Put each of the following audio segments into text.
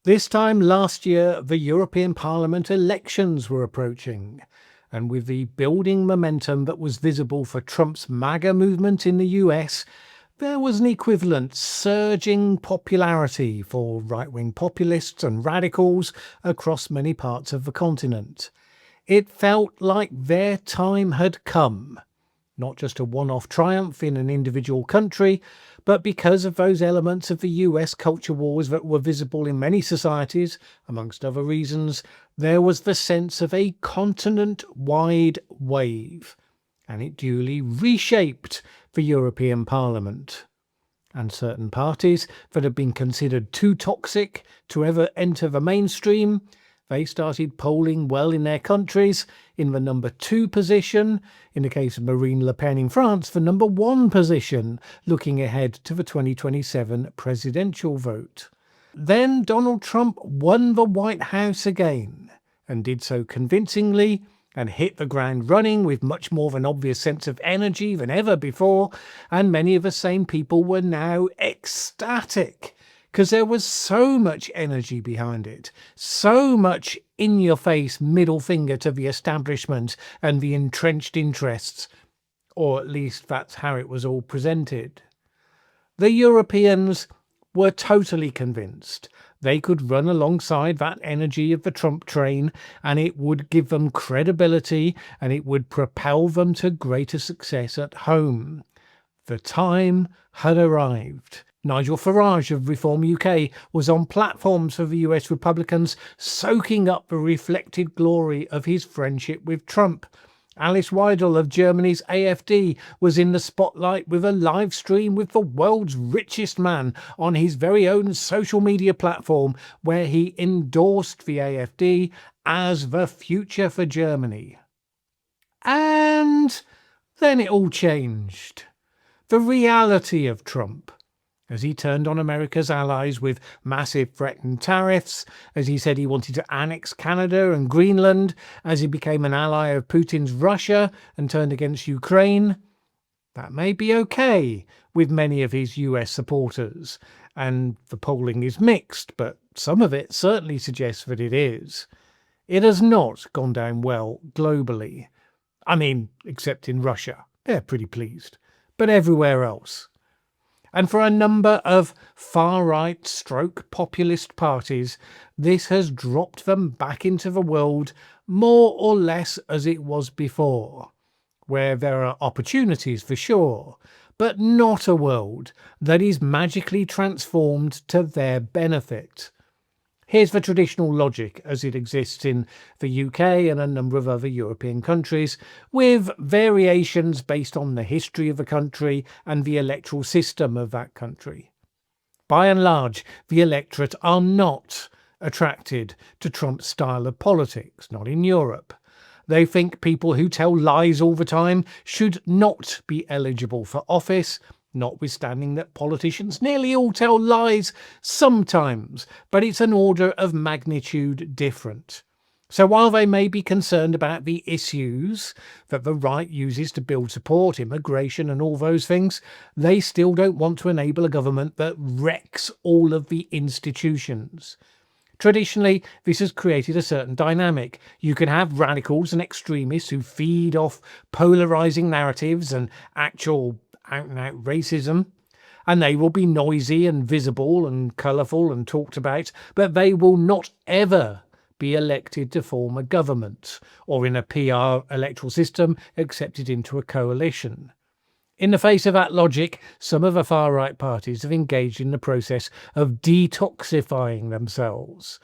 This time last year, the European Parliament elections were approaching, and with the building momentum that was visible for Trump's MAGA movement in the US, there was an equivalent surging popularity for right-wing populists and radicals across many parts of the continent. It felt like their time had come. Not just a one-off triumph in an individual country, but because of those elements of the US culture wars that were visible in many societies, amongst other reasons, there was the sense of a continent-wide wave, and it duly reshaped the European Parliament. And certain parties that had been considered too toxic to ever enter the mainstream, they started polling well in their countries, in the number 2 position, in the case of Marine Le Pen in France, the number 1 position, looking ahead to the 2027 presidential vote. Then Donald Trump won the White House again, and did so convincingly, and hit the ground running with much more of an obvious sense of energy than ever before, and many of the same people were now ecstatic. Because there was so much energy behind it, so much in-your-face middle finger to the establishment and the entrenched interests, or at least that's how it was all presented. The Europeans were totally convinced they could run alongside that energy of the Trump train, and it would give them credibility, and it would propel them to greater success at home. The time had arrived. Nigel Farage of Reform UK was on platforms for the US Republicans, soaking up the reflected glory of his friendship with Trump. Alice Weidel of Germany's AfD was in the spotlight with a live stream with the world's richest man on his very own social media platform, where he endorsed the AfD as the future for Germany. And then it all changed. The reality of Trump, as he turned on America's allies with massive threatened tariffs, as he said he wanted to annex Canada and Greenland, as he became an ally of Putin's Russia and turned against Ukraine. That may be okay with many of his US supporters, and the polling is mixed, but some of it certainly suggests that it is. It has not gone down well globally. I mean, except in Russia. They're pretty pleased. But everywhere else. And for a number of far-right stroke populist parties, this has dropped them back into the world more or less as it was before, where there are opportunities for sure, but not a world that is magically transformed to their benefit. Here's the traditional logic as it exists in the UK and a number of other European countries, with variations based on the history of the country and the electoral system of that country. By and large, the electorate are not attracted to Trump's style of politics, not in Europe. They think people who tell lies all the time should not be eligible for office, notwithstanding that politicians nearly all tell lies sometimes, but it's an order of magnitude different. So while they may be concerned about the issues that the right uses to build support, immigration and all those things, they still don't want to enable a government that wrecks all of the institutions. Traditionally, this has created a certain dynamic. You can have radicals and extremists who feed off polarizing narratives and actual out-and-out racism, and they will be noisy and visible and colourful and talked about, but they will not ever be elected to form a government or in a PR electoral system accepted into a coalition. In the face of that logic, some of the far-right parties have engaged in the process of detoxifying themselves,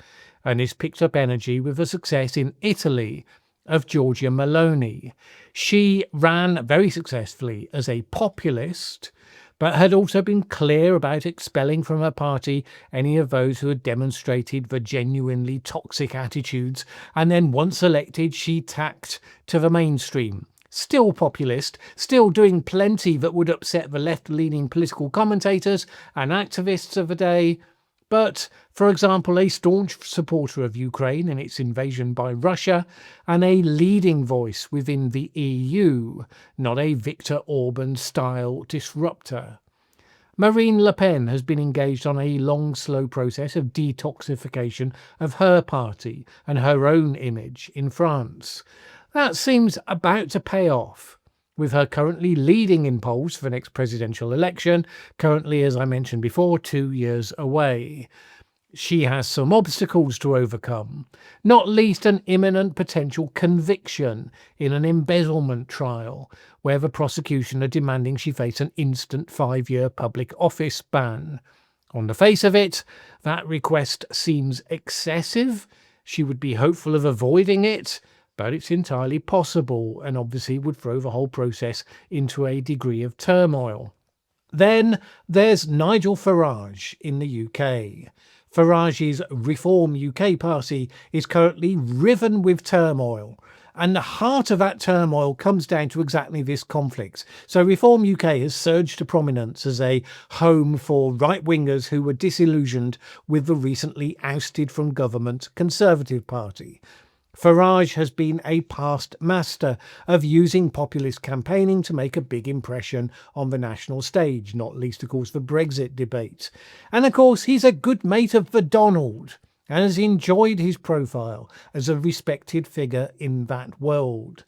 and this picked up energy with the success in Italy of Giorgia Meloni. She ran very successfully as a populist, but had also been clear about expelling from her party any of those who had demonstrated the genuinely toxic attitudes, and then once elected she tacked to the mainstream. Still populist, still doing plenty that would upset the left-leaning political commentators and activists of the day, but, for example, a staunch supporter of Ukraine and its invasion by Russia, and a leading voice within the EU, not a Viktor Orban-style disruptor. Marine Le Pen has been engaged on a long, slow process of detoxification of her party and her own image in France. That seems about to pay off, with her currently leading in polls for the next presidential election, currently, as I mentioned before, 2 years away. She has some obstacles to overcome, not least an imminent potential conviction in an embezzlement trial, where the prosecution are demanding she face an instant 5-year public office ban. On the face of it, that request seems excessive. She would be hopeful of avoiding it, but it's entirely possible and obviously would throw the whole process into a degree of turmoil. Then there's Nigel Farage in the UK. Farage's Reform UK party is currently riven with turmoil, and the heart of that turmoil comes down to exactly this conflict. So Reform UK has surged to prominence as a home for right-wingers who were disillusioned with the recently ousted from government Conservative Party. Farage has been a past master of using populist campaigning to make a big impression on the national stage, not least, of course, the Brexit debate. And, of course, he's a good mate of the Donald and has enjoyed his profile as a respected figure in that world.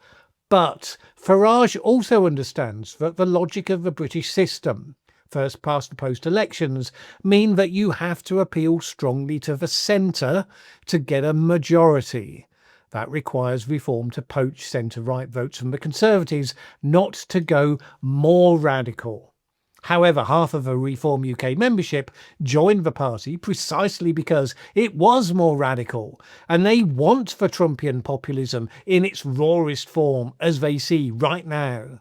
But Farage also understands that the logic of the British system, first past the post elections, mean that you have to appeal strongly to the centre to get a majority. That requires reform to poach centre-right votes from the Conservatives, not to go more radical. However, half of the Reform UK membership joined the party precisely because it was more radical, and they want the Trumpian populism in its rawest form, as they see right now.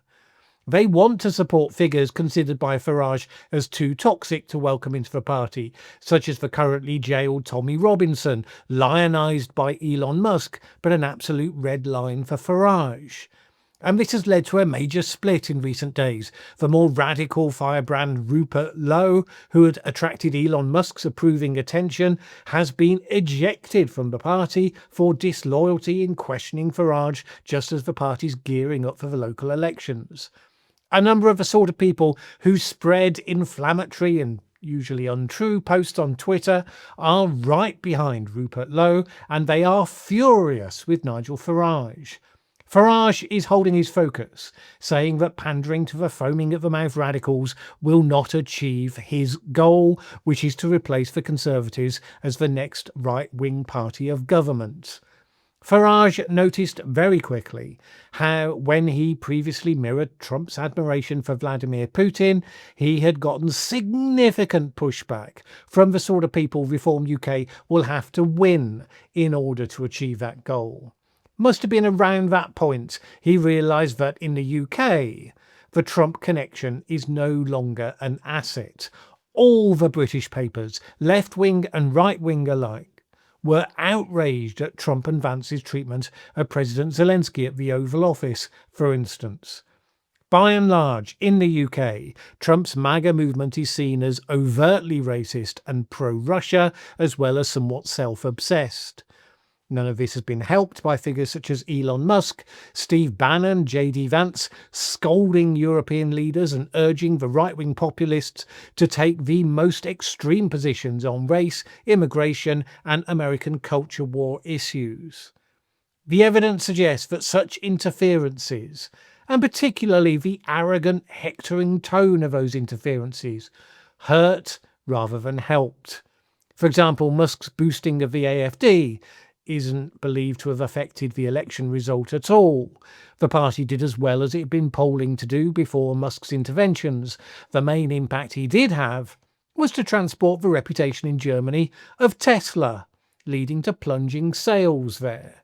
They want to support figures considered by Farage as too toxic to welcome into the party, such as the currently jailed Tommy Robinson, lionised by Elon Musk, but an absolute red line for Farage. And this has led to a major split in recent days. The more radical firebrand Rupert Lowe, who had attracted Elon Musk's approving attention, has been ejected from the party for disloyalty in questioning Farage just as the party's gearing up for the local elections. A number of the sort of people who spread inflammatory and usually untrue posts on Twitter are right behind Rupert Lowe, and they are furious with Nigel Farage. Farage is holding his focus, saying that pandering to the foaming at the mouth radicals will not achieve his goal, which is to replace the Conservatives as the next right-wing party of government. Farage noticed very quickly how, when he previously mirrored Trump's admiration for Vladimir Putin, he had gotten significant pushback from the sort of people Reform UK will have to win in order to achieve that goal. Must have been around that point he realised that in the UK, the Trump connection is no longer an asset. All the British papers, left-wing and right-wing alike, were outraged at Trump and Vance's treatment of President Zelensky at the Oval Office, for instance. By and large, in the UK, Trump's MAGA movement is seen as overtly racist and pro-Russia, as well as somewhat self-obsessed. None of this has been helped by figures such as Elon Musk, Steve Bannon, J.D. Vance, scolding European leaders and urging the right-wing populists to take the most extreme positions on race, immigration, and American culture war issues. The evidence suggests that such interferences, and particularly the arrogant, hectoring tone of those interferences, hurt rather than helped. For example, Musk's boosting of the AfD isn't believed to have affected the election result at all. The party did as well as it had been polling to do before Musk's interventions. The main impact he did have was to transport the reputation in Germany of Tesla, leading to plunging sales there.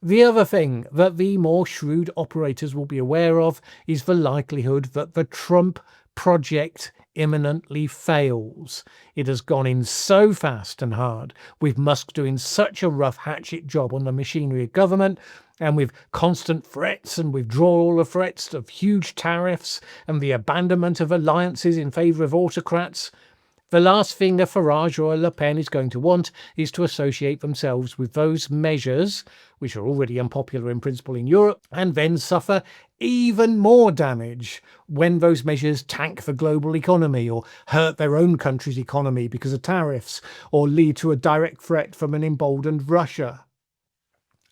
The other thing that the more shrewd operators will be aware of is the likelihood that the Trump project imminently fails. It has gone in so fast and hard, with Musk doing such a rough hatchet job on the machinery of government, and with constant threats and withdrawal of threats of huge tariffs and the abandonment of alliances in favour of autocrats. The last thing a Farage or a Le Pen is going to want is to associate themselves with those measures, which are already unpopular in principle in Europe, and then suffer even more damage when those measures tank the global economy or hurt their own country's economy because of tariffs or lead to a direct threat from an emboldened Russia.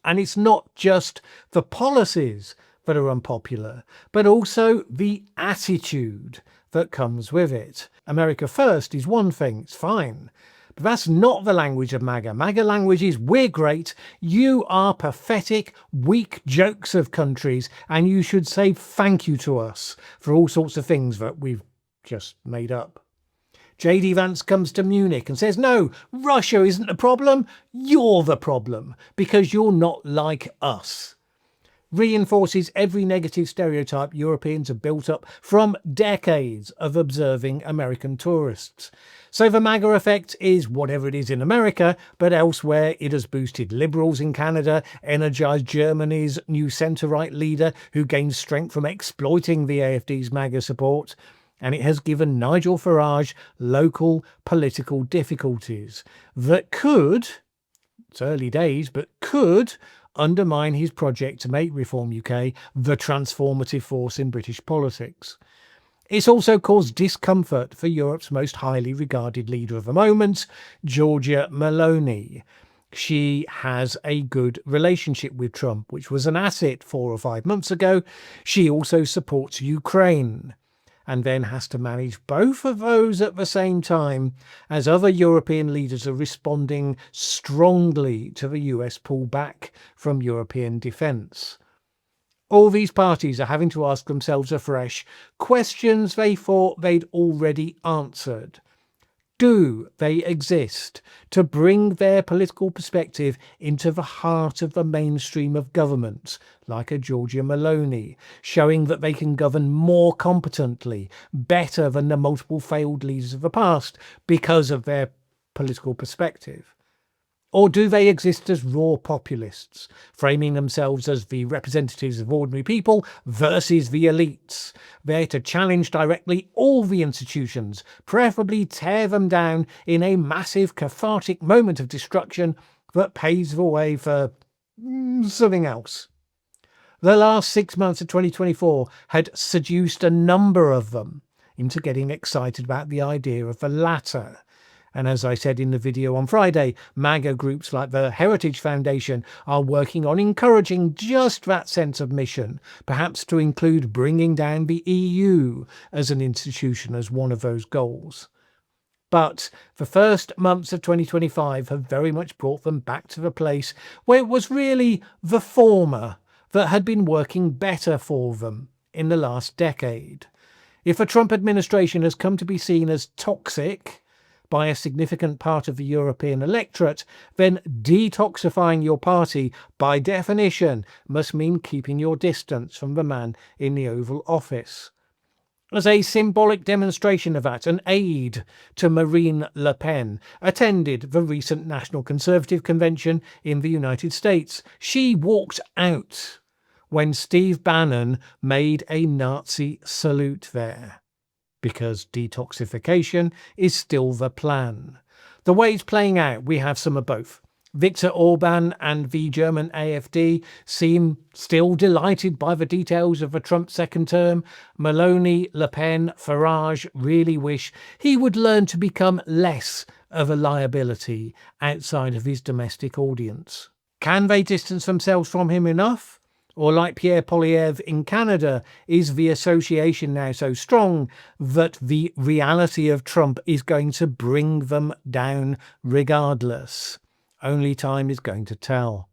And it's not just the policies that are unpopular, but also the attitude that comes with it. America first is one thing, it's fine. But that's not the language of MAGA. MAGA language is, we're great, you are pathetic, weak jokes of countries, and you should say thank you to us for all sorts of things that we've just made up. J.D. Vance comes to Munich and says, no, Russia isn't the problem, you're the problem, because you're not like us. Reinforces every negative stereotype Europeans have built up from decades of observing American tourists. So the MAGA effect is whatever it is in America, but elsewhere it has boosted liberals in Canada, energised Germany's new centre-right leader who gains strength from exploiting the AfD's MAGA support, and it has given Nigel Farage local political difficulties that could, it's early days, but could undermine his project to make Reform UK the transformative force in British politics. It's also caused discomfort for Europe's most highly regarded leader of the moment, Giorgia Meloni. She has a good relationship with Trump, which was an asset 4 or 5 months ago. She also supports Ukraine, and then has to manage both of those at the same time as other European leaders are responding strongly to the US pullback from European defence. All these parties are having to ask themselves afresh questions they thought they'd already answered. Do they exist to bring their political perspective into the heart of the mainstream of government, like a Giorgia Meloni, showing that they can govern more competently, better than the multiple failed leaders of the past because of their political perspective? Or do they exist as raw populists, framing themselves as the representatives of ordinary people versus the elites, there to challenge directly all the institutions, preferably tear them down in a massive cathartic moment of destruction that paves the way for something else? The last 6 months of 2024 had seduced a number of them into getting excited about the idea of the latter. And as I said in the video on Friday, MAGA groups like the Heritage Foundation are working on encouraging just that sense of mission, perhaps to include bringing down the EU as an institution as one of those goals. But the first months of 2025 have very much brought them back to the place where it was really the former that had been working better for them in the last decade. If the Trump administration has come to be seen as toxic by a significant part of the European electorate, then detoxifying your party, by definition, must mean keeping your distance from the man in the Oval Office. As a symbolic demonstration of that, an aide to Marine Le Pen attended the recent National Conservative Convention in the United States. She walked out when Steve Bannon made a Nazi salute there, because detoxification is still the plan. The way it's playing out, we have some of both. Viktor Orban and the German AfD seem still delighted by the details of the Trump second term. Meloni, Le Pen, Farage really wish he would learn to become less of a liability outside of his domestic audience. Can they distance themselves from him enough? Or like Pierre Poilievre in Canada, is the association now so strong that the reality of Trump is going to bring them down regardless? Only time is going to tell.